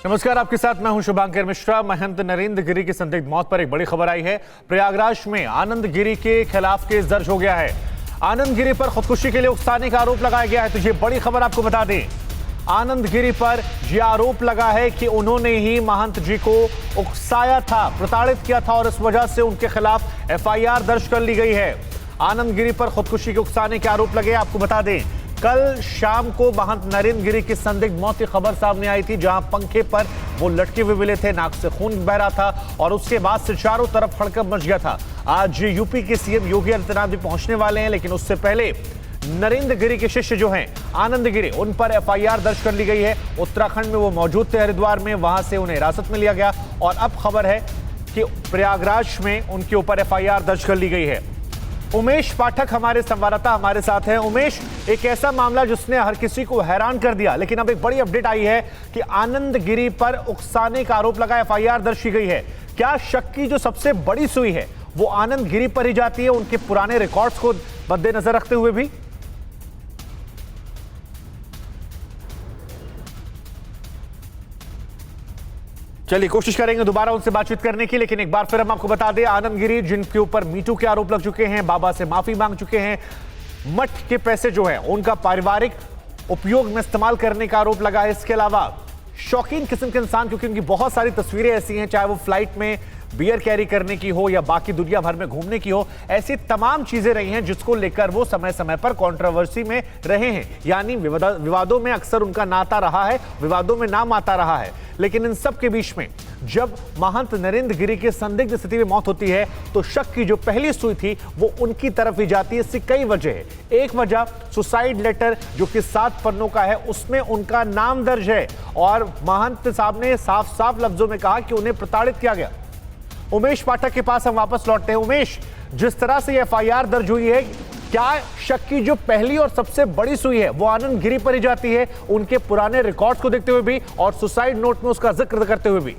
नमस्कार, आपके साथ मैं हूं शुभांकर मिश्रा। महंत नरेंद्र गिरी की संदिग्ध मौत पर एक बड़ी खबर आई है। प्रयागराज में आनंद गिरी के खिलाफ केस दर्ज हो गया है। आनंद गिरी पर खुदकुशी के लिए उकसाने का आरोप लगाया गया है। तो ये बड़ी खबर आपको बता दें, आनंद गिरी पर यह आरोप लगा है कि उन्होंने ही महंत जी को उकसाया था, प्रताड़ित किया था और इस वजह से उनके खिलाफ एफआईआर दर्ज कर ली गई है। आनंद गिरी पर खुदकुशी के उकसाने के आरोप लगे। आपको बता दें, कल शाम को महंत नरेंद्र गिरी की संदिग्ध मौत की खबर सामने आई थी, जहां पंखे पर वो लटके हुए मिले थे, नाक से खून बह रहा था और उसके बाद से चारों तरफ हड़कंप मच गया था। आज यूपी के सीएम योगी आदित्यनाथ भी पहुंचने वाले हैं, लेकिन उससे पहले नरेंद्र गिरी के शिष्य जो हैं आनंद गिरी, उन पर एफआईआर दर्ज कर ली गई है। उत्तराखंड में वो मौजूद थे हरिद्वार में, वहां से उन्हें हिरासत में लिया गया और अब खबर है कि प्रयागराज में उनके ऊपर एफआईआर दर्ज कर ली गई है। उमेश पाठक हमारे संवाददाता हमारे साथ हैं। उमेश, एक ऐसा मामला जिसने हर किसी को हैरान कर दिया, लेकिन अब एक बड़ी अपडेट आई है कि आनंद गिरी पर उकसाने का आरोप लगा, एफआईआर दर्ज की गई है। क्या शक की जो सबसे बड़ी सुई है वो आनंद गिरी पर ही जाती है, उनके पुराने रिकॉर्ड्स को मद्देनजर रखते हुए भी? चलिए कोशिश करेंगे दोबारा उनसे बातचीत करने की, लेकिन एक बार फिर हम आपको बता दें, आनंद गिरी जिनके ऊपर मीटू के आरोप लग चुके हैं, बाबा से माफी मांग चुके हैं, मठ के पैसे जो है उनका पारिवारिक उपयोग में इस्तेमाल करने का आरोप लगा है। इसके अलावा शौकीन किस्म के इंसान, क्योंकि उनकी बहुत सारी तस्वीरें ऐसी हैं, चाहे वो फ्लाइट में बियर कैरी करने की हो या बाकी दुनिया भर में घूमने की हो, ऐसी तमाम चीजें रही हैं जिसको लेकर वो समय समय पर कंट्रोवर्सी में रहे हैं, यानी विवादों में अक्सर उनका नाता रहा है, विवादों में नाम आता रहा है। लेकिन इन सब के बीच में जब महंत नरेंद्र गिरी की संदिग्ध स्थिति में मौत होती है तो शक की जो पहली सुई थी वो उनकी तरफ ही जाती है। इससे कई वजह है। एक वजह सुसाइड लेटर जो कि 7 पन्नों का है, उसमें उनका नाम दर्ज है और महंत साहब ने साफ साफ लफ्जों में कहा कि उन्हें प्रताड़ित किया गया। उमेश पाठक के पास हम वापस लौटते हैं। उमेश, जिस तरह से एफआईआर दर्ज हुई है, क्या शक की जो पहली और सबसे बड़ी सुई है वो आनंद गिरी पर ही जाती है, उनके पुराने रिकॉर्ड्स को देखते हुए भी और सुसाइड नोट में उसका जिक्र करते हुए भी?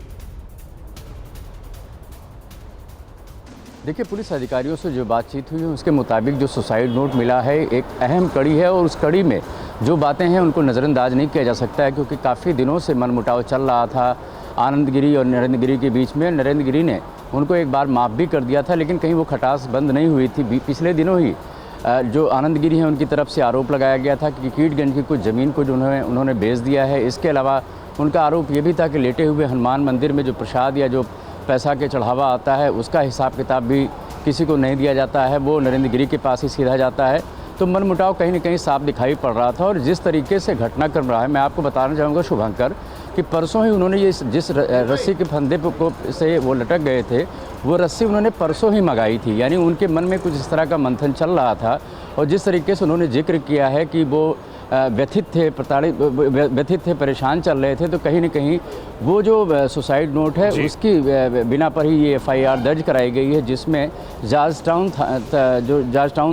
देखिए, पुलिस अधिकारियों से जो बातचीत हुई है उसके मुताबिक जो सुसाइड नोट मिला है एक अहम कड़ी है और उस कड़ी में जो बातें हैं उनको नज़रअंदाज नहीं किया जा सकता है, क्योंकि काफ़ी दिनों से मनमुटाव चल रहा था आनंद गिरी और नरेंद्र गिरी के बीच में। नरेंद्र गिरी ने उनको एक बार माफ़ भी कर दिया था, लेकिन कहीं वो खटास बंद नहीं हुई थी। पिछले दिनों ही जो आनंद गिरी हैं उनकी तरफ से आरोप लगाया गया था कि कीटगंज की कुछ ज़मीन को जो उन्होंने बेच दिया है। इसके अलावा उनका आरोप ये भी था कि लेटे हुए हनुमान मंदिर में जो प्रसाद या जो पैसा के चढ़ावा आता है उसका हिसाब किताब भी किसी को नहीं दिया जाता है, वो नरेंद्र गिरी के पास ही सीधा जाता है। तो मनमुटाव कहीं न कहीं साफ दिखाई पड़ रहा था। और जिस तरीके से घटनाक्रम रहा है, मैं आपको बताना चाहूँगा शुभंकर कि परसों ही उन्होंने ये जिस रस्सी के फंदे को से वो लटक गए थे, वो रस्सी उन्होंने परसों ही मंगाई थी। यानी उनके मन में कुछ इस तरह का मंथन चल रहा था और जिस तरीके से उन्होंने जिक्र किया है कि वो व्यथित थे, व्यथित थे, परेशान चल रहे थे, तो कहीं न कहीं वो जो सुसाइड नोट है उसकी बिना पर ही ये एफआईआर दर्ज कराई गई है, जिसमें जॉर्जटाउन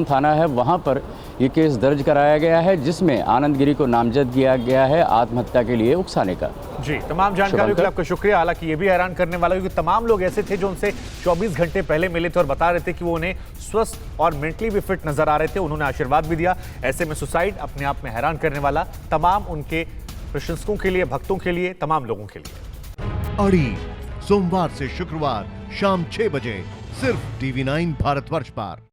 थाना है वहाँ पर ये केस दर्ज कराया गया है, जिसमें आनंद गिरी को नामजद किया गया है आत्महत्या के लिए उकसाने का। जी, तमाम जानकारी के लिए आपका शुक्रिया। हालांकि ये भी हैरान करने वाला, क्योंकि तमाम लोग ऐसे थे जो उनसे 24 घंटे पहले मिले थे और बता रहे थे कि वो उन्हें स्वस्थ और मेंटली भी फिट नजर आ रहे थे, उन्होंने आशीर्वाद भी दिया। ऐसे में सुसाइड अपने आप में हैरान करने वाला, तमाम उनके प्रशंसकों के लिए, भक्तों के लिए, तमाम लोगों के लिए। अड़ी सोमवार से शुक्रवार शाम 6 बजे सिर्फ TV9 भारतवर्ष पर।